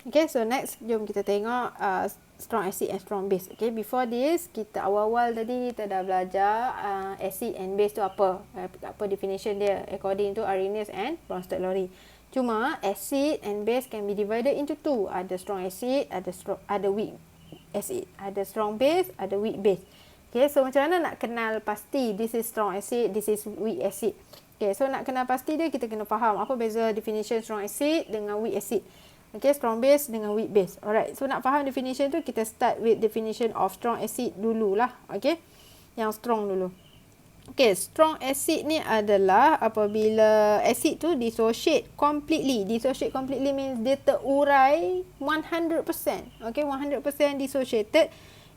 Okay, so next jom kita tengok strong acid and strong base. Okay, before this kita awal-awal tadi kita dah belajar acid and base tu apa definition dia according to Arrhenius and Bronsted-Lowry. Cuma acid and base can be divided into two. Ada strong acid, ada weak acid. Ada strong base, ada weak base. Okay, so macam mana nak kenal pasti this is strong acid, this is weak acid. Okay, so nak kenal pasti dia kita kena faham apa beza definition strong acid dengan weak acid. Okay, strong base dengan weak base. Alright, so nak faham definition tu kita start with definition of strong acid dululah. Okay, yang strong dulu. Okay, strong acid ni adalah apabila acid tu dissociate completely. Dissociate completely means dia terurai 100%. Okay, 100% dissociated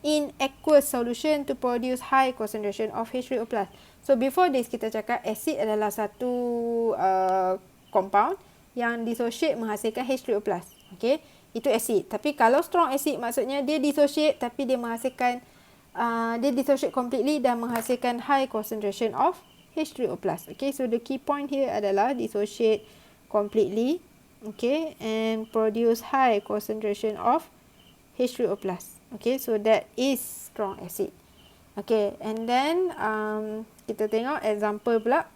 in aqueous solution to produce high concentration of H3O+. So before this kita cakap acid adalah satu compound yang dissociate menghasilkan H3O+. Okay, itu acid. Tapi kalau strong acid maksudnya dia dissociate tapi dia menghasilkan dia dissociate completely dan menghasilkan high concentration of H3O+. Okay, so the key point here adalah dissociate completely, okay, and produce high concentration of H3O+. Okay, so that is strong acid. Okay, and then kita tengok example pula.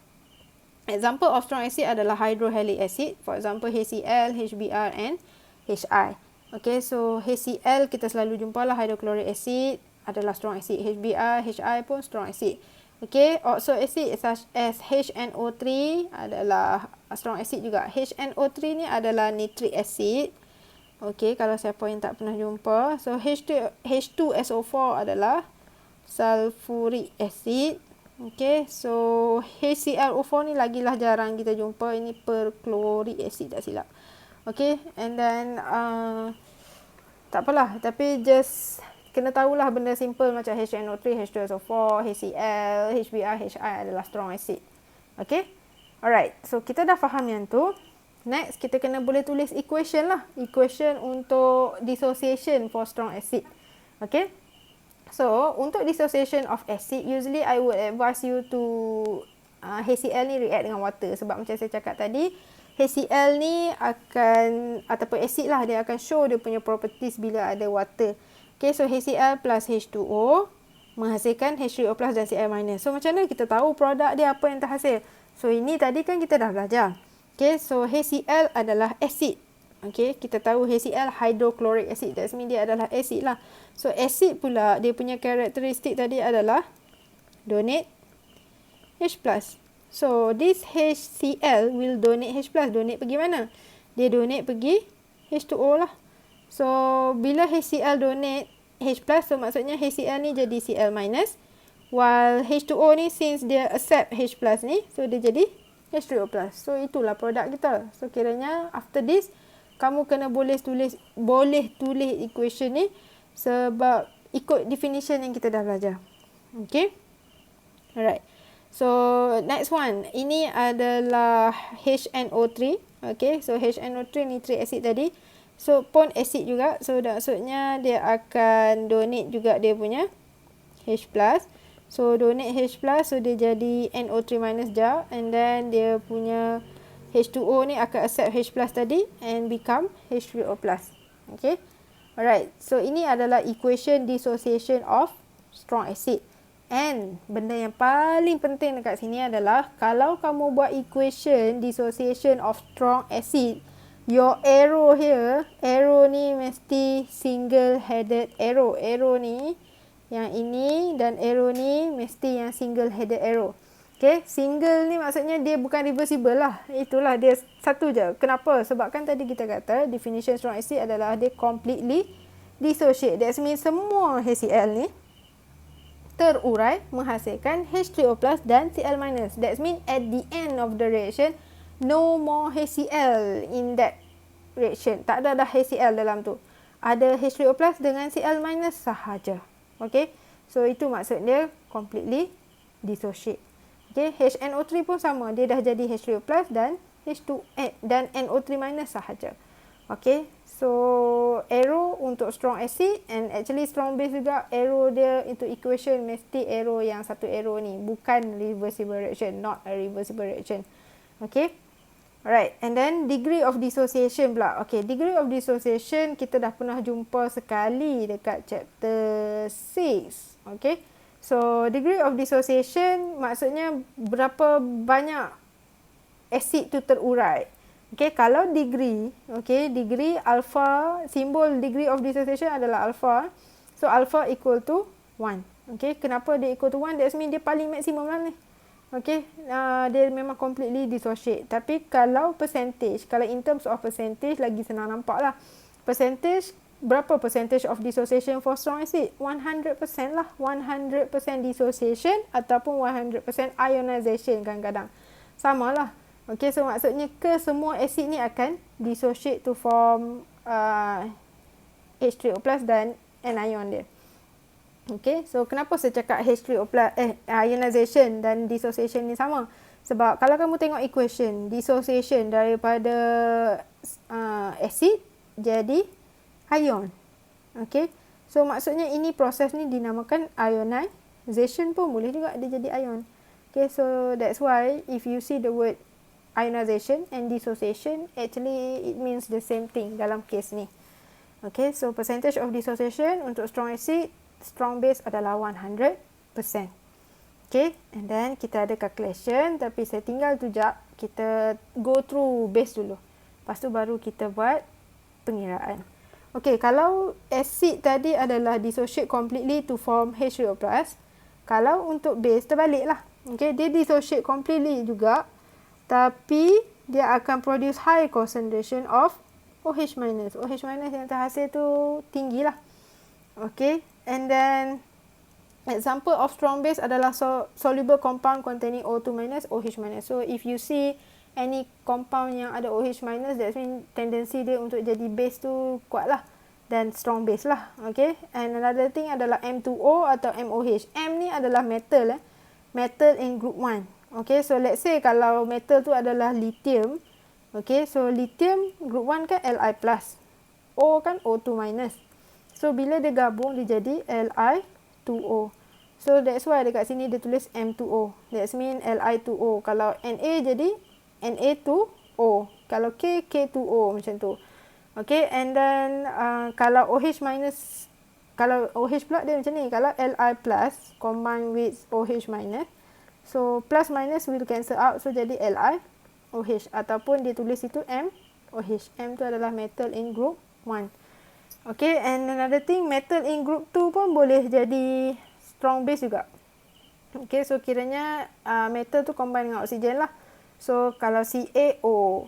Example of strong acid adalah hydrohalic acid. For example, HCl, HBr and HI. Okay, so HCl kita selalu jumpa lah hydrochloric acid adalah strong acid. HBr, HI pun strong acid. Okay, oxo acid such as HNO3 adalah strong acid juga. HNO3 ni adalah nitric acid. Okay, kalau siapa yang tak pernah jumpa. So H2SO4 adalah sulfuric acid. Okay, so HClO4 ni lagilah jarang kita jumpa. Ini perchloric acid tak silap. Okay, and then tak apalah. Tapi just kena tahulah benda simple macam HNO3, H2SO4, HCl, HBr, HI adalah strong acid. Okay, alright. So kita dah faham yang tu. Next, kita kena boleh tulis equation lah. Equation untuk dissociation for strong acid. Okay. So, untuk dissociation of acid, usually I would advise you to HCl ni react dengan water. Sebab macam saya cakap tadi, HCl ni akan, ataupun acid lah, dia akan show dia punya properties bila ada water. Okay, so HCl plus H2O menghasilkan H3O plus dan Cl minus. So, macam mana kita tahu produk dia apa yang terhasil? So, ini tadi kan kita dah belajar. Okay, so HCl adalah acid. Okay, kita tahu HCl hydrochloric acid. That means dia adalah acid lah. So, acid pula, dia punya karakteristik tadi adalah donate H+. So, this HCl will donate H+. Donate pergi mana? Dia donate pergi H2O lah. So, bila HCl donate H+, so maksudnya HCl ni jadi Cl minus. While H2O ni, since dia accept H+, ni, so dia jadi H3O+. So, itulah produk kita. So, kiranya after this, kamu kena boleh tulis equation ni sebab ikut definition yang kita dah belajar. Okay. Alright. So, next one. Ini adalah HNO3. Okay. So, HNO3 nitric acid tadi. So, pun acid juga. So, maksudnya dia akan donate juga dia punya H+. So, donate H+. So, dia jadi NO3 minus jar. And then, dia punya H2O ni akan accept H+ tadi and become H3O+. Okay. Alright. So, ini adalah equation dissociation of strong acid. And, benda yang paling penting dekat sini adalah kalau kamu buat equation dissociation of strong acid, your arrow here, arrow ni mesti single-headed arrow. Arrow ni, yang ini dan arrow ni mesti yang single-headed arrow. Okay, single ni maksudnya dia bukan reversible lah. Itulah dia satu je. Kenapa? Sebab kan tadi kita kata definition strong acid adalah dia completely dissociate. That means semua HCl ni terurai menghasilkan H3O plus dan Cl minus. That means at the end of the reaction, no more HCl in that reaction. Tak ada dah HCl dalam tu. Ada H3O plus dengan Cl minus sahaja. Okay, so itu maksud dia completely dissociate. Okay, HNO3 pun sama. Dia dah jadi H3O plus dan dan NO3 minus sahaja. Okay, so arrow untuk strong acid and actually strong base juga, arrow dia into equation mesti arrow yang satu arrow ni. Bukan reversible reaction, not a reversible reaction. Okay, Alright, and then degree of dissociation pula. Okay, degree of dissociation kita dah pernah jumpa sekali dekat chapter 6. Okay, so degree of dissociation maksudnya berapa banyak asid tu terurai. Okay, kalau degree, okay, degree alpha, simbol degree of dissociation adalah alpha. So, alpha equal to 1. Okay, kenapa dia equal to 1? That means dia paling maksimum lah ni. Okay, dia memang completely dissociate. Tapi kalau percentage, kalau in terms of percentage, lagi senang nampak lah. Percentage, berapa percentage of dissociation for strong acid? 100% lah. 100% dissociation ataupun 100% ionization kadang-kadang. Sama lah. Okay, so maksudnya ke semua acid ni akan dissociate to form H3O plus dan anion dia. Okay, so kenapa saya cakap H3O plus, ionization dan dissociation ni sama? Sebab kalau kamu tengok equation, dissociation daripada acid jadi ion. Okay, so maksudnya ini proses ni dinamakan ionization pun boleh juga dia jadi ion. Okay, so that's why if you see the word ionization and dissociation, actually it means the same thing dalam case ni. Okay, so percentage of dissociation untuk strong acid, strong base adalah 100%. Okay, and then kita ada calculation, tapi saya tinggal tu jap, kita go through base dulu. Lepas tu baru kita buat pengiraan. Okay, kalau acid tadi adalah dissociate completely to form H3O+, kalau untuk base terbalik lah. Okay, dia dissociate completely juga, tapi dia akan produce high concentration of OH-. OH- yang terhasil tu tinggi lah. Okay, and then example of strong base adalah soluble compound containing O2-, OH-. So if you see any compound yang ada OH-, that means tendency dia untuk jadi base tu kuat lah. Dan strong base lah. Okay, and another thing adalah M2O atau MOH. M ni adalah metal. Metal in group 1. Okay, so let's say kalau metal tu adalah lithium. Okay, so lithium group 1 kan Li+. O kan O2-. So, bila dia gabung, dia jadi Li2O. So, that's why dekat sini dia tulis M2O. That means Li2O. Kalau Na jadi Na2O. Kalau K, K2O macam tu. Okay, and then kalau OH-, kalau OH pula dia macam ni. Kalau Li plus combine with OH-, so plus minus will cancel out. So, jadi LiOH. Ataupun dia tulis itu MOH. M tu adalah metal in group 1. Okay, and another thing, metal in group 2 pun boleh jadi strong base juga. Okay, so kiranya metal tu combine dengan oksigen lah. So, kalau CaO,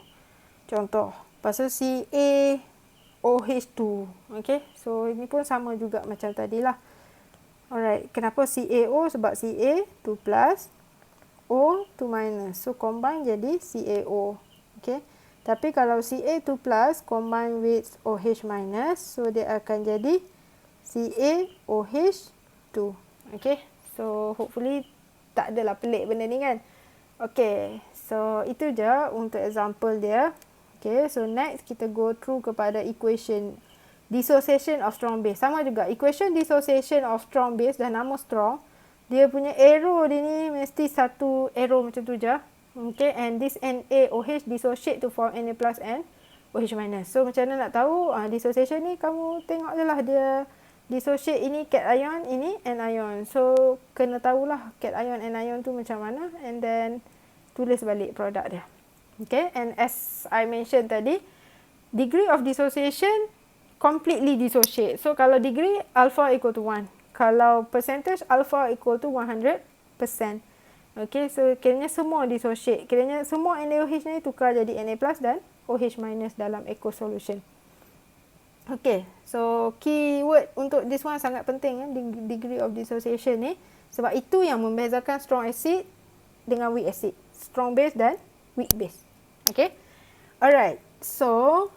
contoh. Lepas tu CaOH2. Okay, so ini pun sama juga macam tadi lah. Alright, kenapa CaO? Sebab Ca 2 plus, O 2 minus. So, combine jadi CaO. Okay. Tapi kalau Ca2 plus combine with OH minus, so dia akan jadi CaOH2. Okay, so hopefully tak adalah pelik benda ni kan. Okay, so itu je untuk example dia. Okay, so next kita go through kepada equation dissociation of strong base. Sama juga, equation dissociation of strong base dah nama strong. Dia punya arrow dia ni mesti satu arrow macam tu je. Okay, and this NaOH dissociate to form Na plus and OH minus. So, macam mana nak tahu dissociation ni? Kamu tengok je lah dia dissociate ini cation, ini anion. So, kena tahulah cation, anion tu macam mana. And then, tulis balik produk dia. Okay, and as I mentioned tadi, degree of dissociation completely dissociate. So, kalau degree, alpha equal to 1. Kalau percentage, alpha equal to 100%. Okay, so kiranya semua dissociate. Kiranya semua NaOH ni tukar jadi Na plus dan OH minus dalam aqueous solution. Okay, so keyword untuk this one sangat penting degree of dissociation ni. Sebab itu yang membezakan strong acid dengan weak acid. Strong base dan weak base. Okay, alright. So,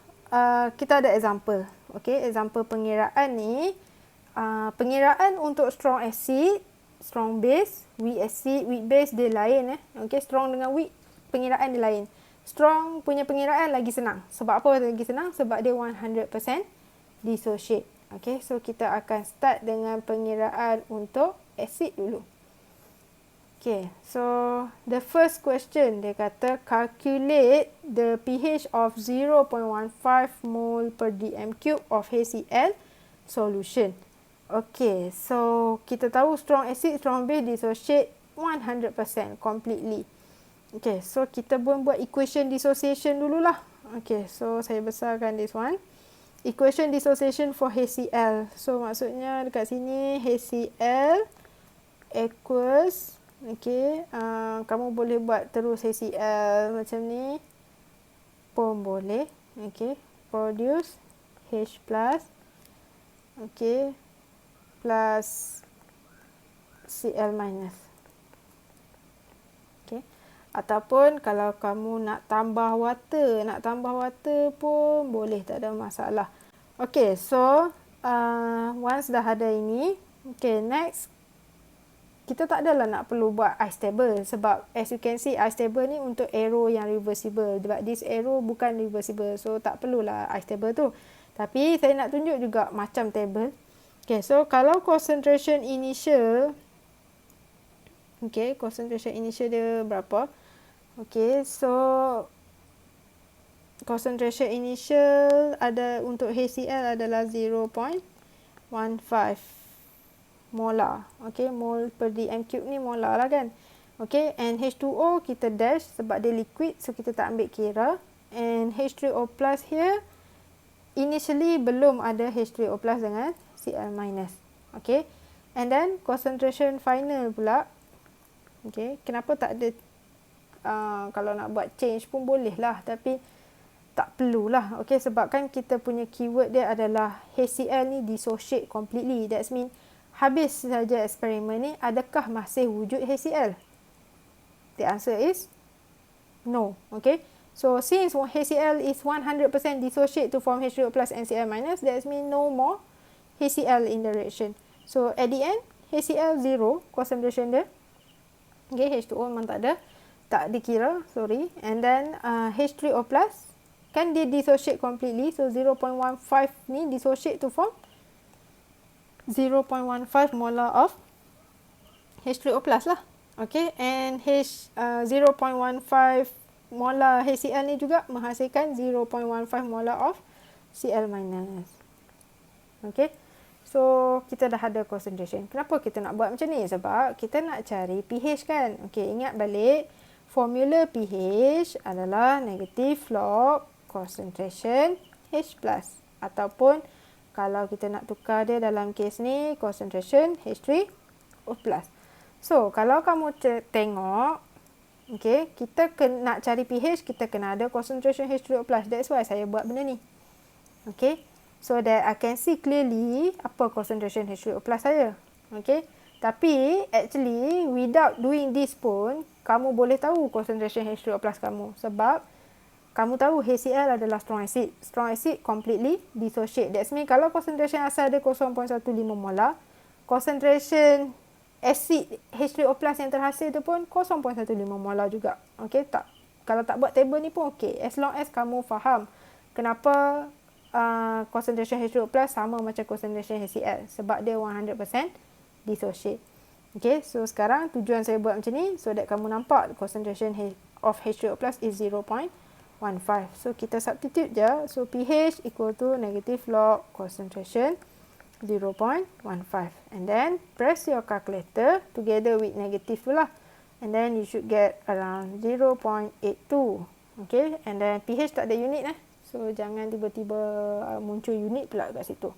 kita ada example. Okay, example pengiraan ni. Pengiraan untuk strong acid, strong base, weak acid, weak base dia lain. Okay, strong dengan weak, pengiraan dia lain. Strong punya pengiraan lagi senang. Sebab apa lagi senang? Sebab dia 100% dissociate. Okay, so kita akan start dengan pengiraan untuk acid dulu. Okay, so the first question dia kata calculate the pH of 0.15 mole per dm cube of HCl solution. Okay, so kita tahu strong acid, strong base dissociate 100% completely. Okay, so kita pun buat equation dissociation dululah. Okay, so saya besarkan this one. Equation dissociation for HCl. So maksudnya dekat sini HCl equals, okay, kamu boleh buat terus HCl macam ni pun boleh. Okay, produce H plus, okay, plus Cl minus. Okay, ataupun kalau kamu nak tambah water pun boleh, tak ada masalah. Okay, so once dah ada ini, okay, next kita tak adalah nak perlu buat ice table sebab as you can see ice table ni untuk arrow yang reversible, but this arrow bukan reversible, so tak perlulah ice table tu. Tapi saya nak tunjuk juga macam table. Okay, so kalau concentration initial, okay, concentration initial dia berapa? Okay, so concentration initial ada untuk HCl adalah 0.15 molar. Okay, mole per dm cube ni molar lah kan. Okay, and H2O kita dash sebab dia liquid, so kita tak ambil kira. And H3O plus here, initially belum ada H3O plus dengan Cl minus. Okay, and then concentration final pula. Okay, kenapa tak ada, kalau nak buat change pun boleh lah, tapi tak perlulah. Okay, sebab kan kita punya keyword dia adalah HCl ni dissociate completely. That means habis saja eksperimen ni, adakah masih wujud HCl? The answer is no. Okay, so since HCl is 100% dissociate to form H3O plus and Cl minus, that means no more HCl in the reaction. So at the end, HCl 0 concentration dia. Okay, H2O memang tak dikira, sorry. And then H3O plus kan dia dissociate completely, so 0.15 ni dissociate to form 0.15 molar of H3O plus lah. Okay, and 0.15 molar HCl ni juga menghasilkan 0.15 molar of Cl minus. Okay, so kita dah ada concentration. Kenapa kita nak buat macam ni? Sebab kita nak cari pH kan. Okay, ingat balik formula pH adalah negative log concentration H plus, ataupun kalau kita nak tukar dia dalam kes ni, concentration H3O plus. So, kalau kamu tengok, okay, kita nak cari pH, kita kena ada concentration H3O plus. That's why saya buat benda ni. Okay, so that I can see clearly apa concentration H3O plus saya. Okay, tapi actually without doing this pun, kamu boleh tahu concentration H3O plus kamu. Sebab kamu tahu HCl adalah strong acid. Strong acid completely dissociate. That's mean kalau concentration asal dia 0.15 molar, concentration acid H3O plus yang terhasil tu pun 0.15 molar juga. Okay, tak, kalau tak buat table ni pun okay. As long as kamu faham kenapa concentration H3O plus sama macam concentration HCl. Sebab dia 100% dissociate. Okay, so sekarang tujuan saya buat macam ni so that kamu nampak concentration of H3O plus is 0.15. So kita substitute je. So pH equal to negative log concentration 0.15. And then press your calculator together with negative tu lah. And then you should get around 0.82. Okay, and then pH tak ada unit So jangan tiba-tiba muncul unit pula kat situ.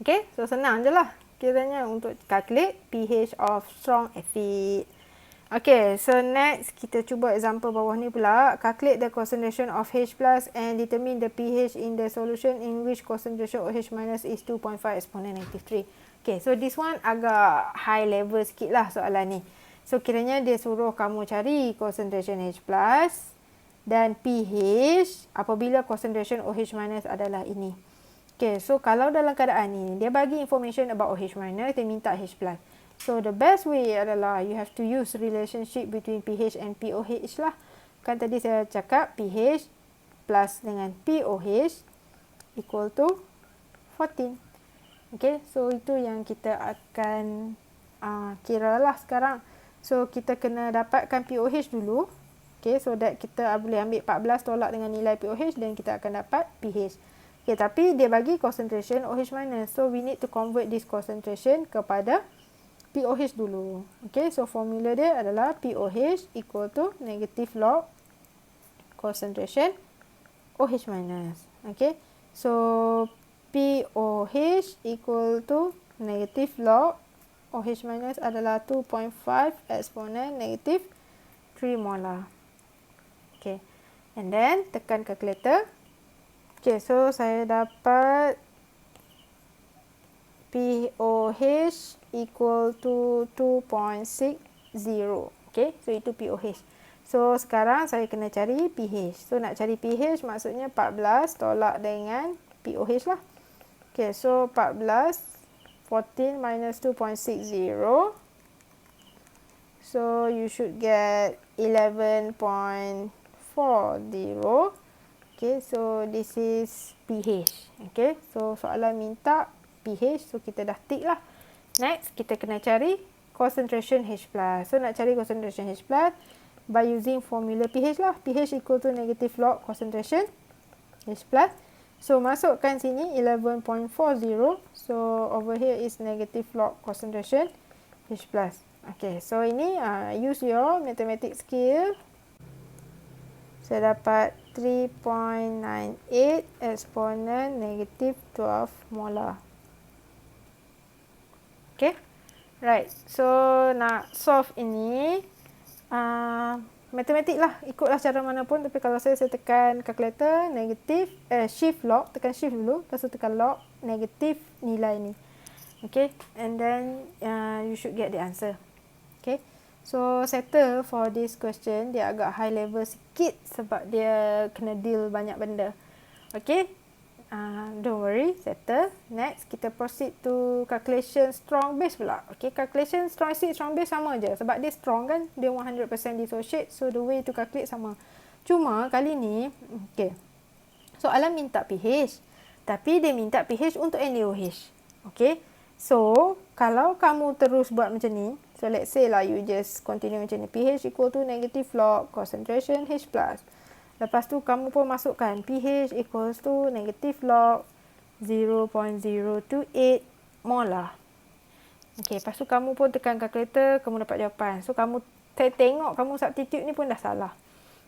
Okay, so senang je lah kiranya untuk calculate pH of strong acid. Okay, so next kita cuba example bawah ni pula. Calculate the concentration of H plus and determine the pH in the solution in which concentration OH minus is 2.5 exponent negative 3. Okay, so this one agak high level sikit lah soalan ni. So kiranya dia suruh kamu cari concentration H plus dan pH apabila concentration OH minus adalah ini. Okay, so kalau dalam keadaan ni, dia bagi information about OH minus, dia minta H plus. So the best way adalah you have to use relationship between pH and POH lah. Kan tadi saya cakap pH plus dengan POH equal to 14. Okay, so itu yang kita akan kira lah sekarang. So kita kena dapatkan pOH dulu. Okay, so that kita boleh ambil 14 tolak dengan nilai pOH dan kita akan dapat pH. Okay, tapi dia bagi concentration OH minus. So we need to convert this concentration kepada pOH dulu. Okay, so formula dia adalah pOH equal to negative log concentration OH minus. Okay, so pOH equal to negative log OH minus adalah 2.5 exponent negative 3 molar. Okay, and then tekan calculator. Okay, so saya dapat pOH equal to 2.60. Okay, so itu pOH. So sekarang saya kena cari pH. So nak cari pH maksudnya 14 tolak dengan pOH lah. Okay, so 14 minus 2.60. So you should get 11.40. Okay, so this is pH. Okay, so soalan minta pH, so kita dah tick lah. Next, kita kena cari concentration H+. So nak cari concentration H+, by using formula pH lah. pH equal to negative log concentration H+. So masukkan sini 11.40. So over here is negative log concentration H+. Okay, so ini use your mathematics skill. Saya dapat 3.98 exponent negative 12 molar. Okay, right. So nak solve ini matematik lah, ikutlah cara mana pun. Tapi kalau saya tekan calculator negatif, shift log, tekan shift dulu, lepas tu tekan log negatif nilai ni. Okay, and then you should get the answer. Okay, so settle for this question, dia agak high level sikit sebab dia kena deal banyak benda. Okay, don't worry, settle. Next, kita proceed to calculation strong base pula. Okay, calculation strong acid, strong base sama je. Sebab dia strong kan, dia 100% dissociate. So, the way to calculate sama. Cuma, kali ni, okay, soalan minta pH. Tapi, dia minta pH untuk NaOH. Okay, so, kalau kamu terus buat macam ni, so let's say lah, you just continue macam ni. pH equal to negative log concentration H+. Lepas tu kamu pun masukkan pH equals to negative log 0.028 molar. Okey, lepas tu kamu pun tekan calculator, kamu dapat jawapan. So kamu tengok kamu substitute ni pun dah salah.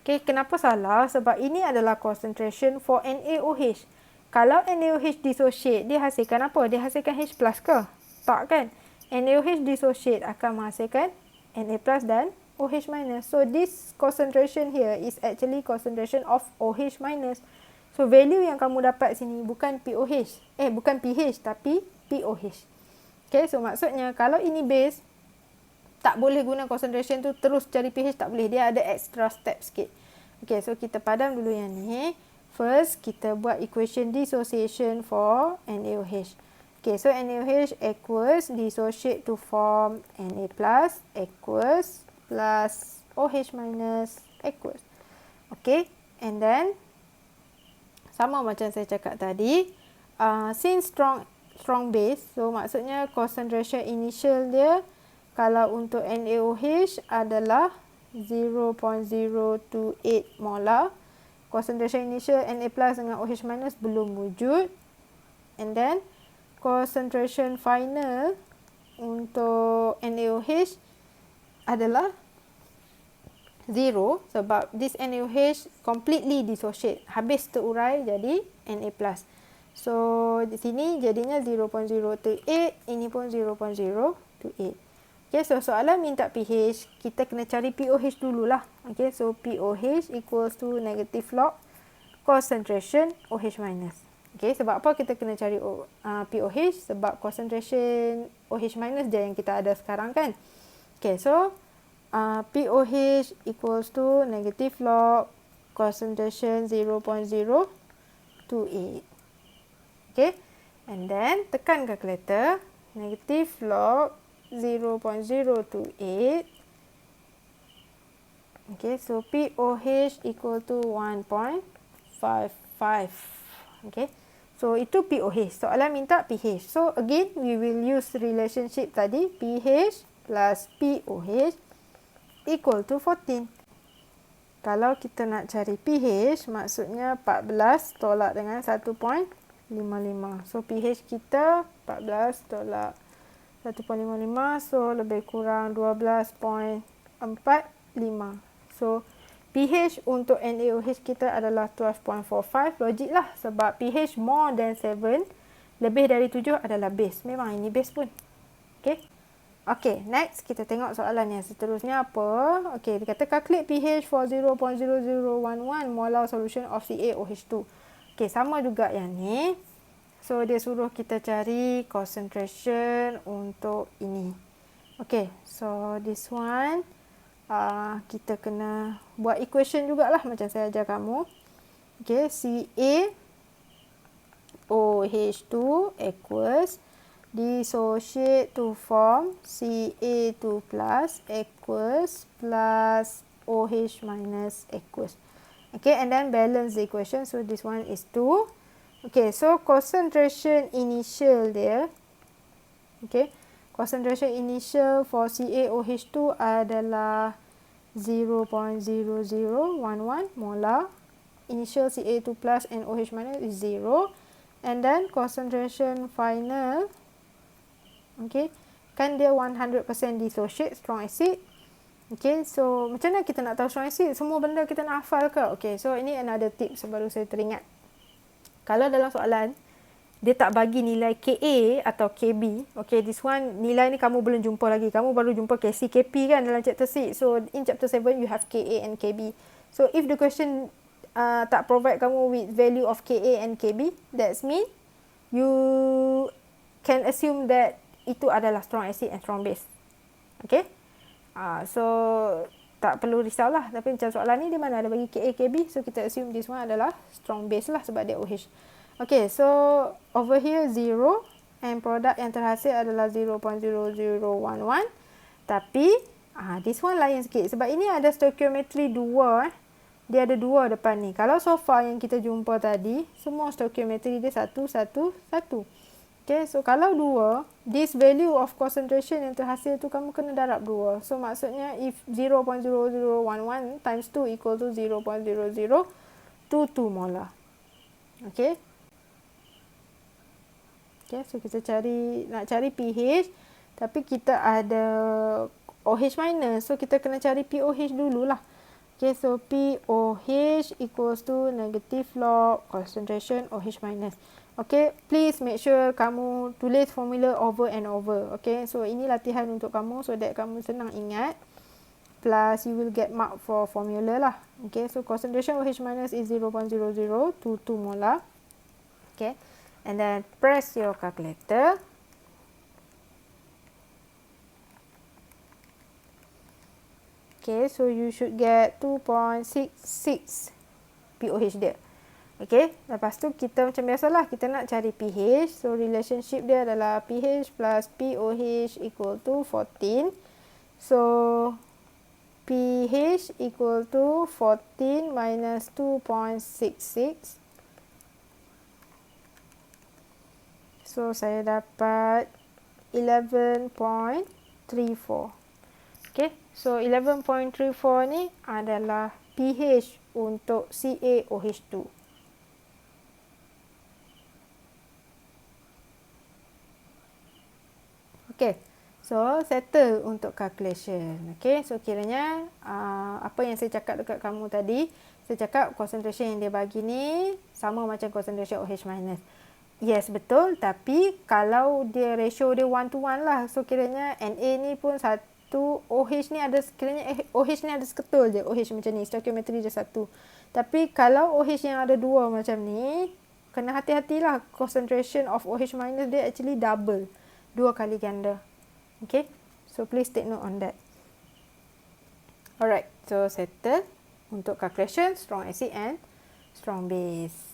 Okey, kenapa salah? Sebab ini adalah concentration for NaOH. Kalau NaOH dissociate, dia hasilkan apa? Dia hasilkan H+ ke? Tak kan? NaOH dissociate akan menghasilkan Na+ dan OH minus. So this concentration here is actually concentration of OH minus. So value yang kamu dapat sini bukan pOH. Bukan pH tapi pOH. Okay, so maksudnya kalau ini base, tak boleh guna concentration tu terus cari pH, tak boleh. Dia ada extra step sikit. Okay, so kita padam dulu yang ni. First, kita buat equation dissociation for NaOH. Okay, so NaOH aqueous dissociate to form Na plus aqueous plus OH minus aqueous. Okay, and then sama macam saya cakap tadi, since strong base, so maksudnya concentration initial dia kalau untuk NaOH adalah 0.028 molar. Concentration initial Na plus dengan OH minus belum wujud. And then concentration final untuk NaOH adalah 0 sebab this NaOH completely dissociate. Habis terurai jadi Na+. So di sini jadinya 0.028, ini pun 0.028. Okay, so soalan minta pH, kita kena cari pOH dululah. Okay, so pOH equals to negative log concentration OH minus. Okay, sebab apa kita kena cari pOH? Sebab concentration OH minus je yang kita ada sekarang kan. Okay, so pOH equals to negative log concentration 0.028. Okay, and then tekan calculator, negative log 0.028. Okay, so pOH equal to 1.55. Okay, So, itu POH. Soalan minta pH. So, again, we will use relationship tadi. pH plus POH equal to 14. Kalau kita nak cari pH, maksudnya 14 tolak dengan 1.55. So, pH kita 14 tolak 1.55. So, lebih kurang 12.45. So, pH untuk NaOH kita adalah 12.45. Logik lah sebab pH more than 7, lebih dari 7 adalah base. Memang ini base pun. Okay. Okay, next kita tengok soalan yang seterusnya apa. Okay, dia kata calculate pH for 0.0011 molar solution of CaOH2. Okay, sama juga yang ni. So, dia suruh kita cari concentration untuk ini. Okay, so this one kita kena buat equation jugalah macam saya ajar kamu. Okay, CaOH2 equals dissociate to form Ca2 plus aqueous plus OH minus aqueous. Okay, and then balance the equation. So, this one is 2. Okay, so concentration initial there. Okay, concentration initial for CaOH2 adalah 0.0011 molar. Initial Ca2 plus and OH minus is 0. And then concentration final, okay, kan dia 100% dissociate strong acid. Okay, so macam mana kita nak tahu strong acid? Semua benda kita nak hafal ke? Okay, so ini another tips baru saya teringat. Kalau dalam soalan, dia tak bagi nilai Ka atau Kb. Okay, this one, nilai ni kamu belum jumpa lagi. Kamu baru jumpa Kc, Kp kan dalam chapter 6. So, in chapter 7, you have Ka and Kb. So, if the question tak provide kamu with value of Ka and Kb, that's mean you can assume that itu adalah strong acid and strong base. Okay? So, tak perlu risaulah. Tapi macam soalan ni, di mana ada bagi Ka, Kb. So, kita assume this one adalah strong base lah sebab dia OH. Okay, so over here 0 and produk yang terhasil adalah 0.0011. Tapi, this one lain sikit. Sebab ini ada stoichiometry 2. Dia ada 2 depan ni. Kalau so far yang kita jumpa tadi, semua stoichiometry dia 1, 1, 1. Okay, so kalau 2, this value of concentration yang terhasil tu kamu kena darab 2. So, maksudnya if 0.0011 times 2 equal to 0.0022 molar. Okay. Okay, so kita nak cari pH, tapi kita ada OH minus. So, kita kena cari POH dululah. Okay, so POH equals to negative log concentration OH minus. Okay, please make sure kamu tulis formula over and over. Okay, so ini latihan untuk kamu so that kamu senang ingat. Plus, you will get mark for formula lah. Okay, so concentration OH minus is 0.0022 molar. Okay. And then press your calculator. Okay, so you should get 2.66 POH dia. Okay, lepas tu kita macam biasalah, kita nak cari pH. So, relationship dia adalah pH plus POH equal to 14. So, pH equal to 14 minus 2.66. So, saya dapat 11.34. Okay, so 11.34 ni adalah pH untuk CaOH2. Okay, so settle untuk calculation. Okay, so kiranya apa yang saya cakap dekat kamu tadi, saya cakap concentration yang dia bagi ni sama macam concentration OH minus. Yes, betul. Tapi kalau dia ratio dia 1 to 1 lah. So, kiranya Na ni pun 1. OH ni ada, kiranya OH ni ada seketul je. OH macam ni. Stoichiometry je 1. Tapi kalau OH yang ada 2 macam ni, kena hati-hatilah. Concentration of OH minus dia actually double. 2 kali ganda. Okay. So, please take note on that. Alright. So, settle untuk calculation strong acid and strong base.